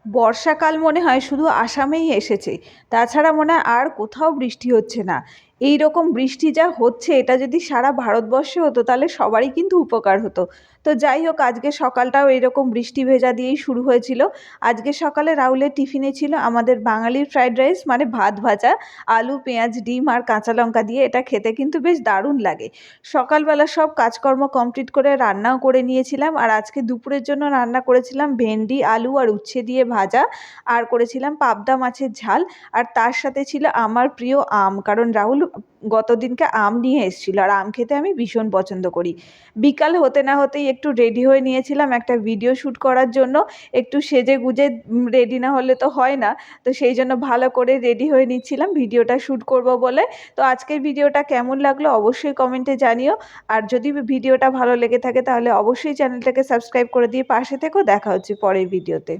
বর্ষাকাল মনে হয় শুধু আসামেই এসেছে, তাছাড়া মনে হয় আর কোথাও বৃষ্টি হচ্ছে না। এই রকম বৃষ্টি যা হচ্ছে এটা যদি সারা ভারতবর্ষে হতো তাহলে সবারই কিন্তু উপকার হতো। তো যাই হোক, আজকে সকালটাও এইরকম বৃষ্টি ভেজা দিয়েই শুরু হয়েছিল। আজকে সকালে রাহুলের টিফিনে ছিল আমাদের বাঙালির ফ্রাইড রাইস, মানে ভাত ভাজা, আলু পেঁয়াজ ডিম আর কাঁচা লঙ্কা দিয়ে। এটা খেতে কিন্তু বেশ দারুণ লাগে। সকালবেলা সব কাজকর্ম কমপ্লিট করে রান্নাও করে নিয়েছিলাম, আর আজকে দুপুরের জন্য রান্না করেছিলাম ভেন্ডি আলু আর উচ্ছে দিয়ে ভাজা, আর করেছিলাম পাবদা মাছের ঝাল। আর তার সাথে ছিল আমার প্রিয় আম, কারণ রাহুল গত দিনকে আম নিয়ে এসেছিল, আর আম খেতে আমি ভীষণ পছন্দ করি। বিকাল হতে না হতেই একটু রেডি হয়ে নিয়েছিলাম একটা ভিডিও শ্যুট করার জন্য। একটু সেজে গুজে রেডি না হলে তো হয় না, তো সেই জন্য ভালো করে রেডি হয়ে নিচ্ছিলাম ভিডিওটা শ্যুট করব বলে। তো আজকের ভিডিওটা কেমন লাগলো অবশ্যই কমেন্টে জানিও। আর যদি ভিডিওটা ভালো লেগে থাকে তাহলে অবশ্যই চ্যানেলটাকে সাবস্ক্রাইব করে দিয়ে পাশে থেকো। দেখা হচ্ছে পরের ভিডিওতে।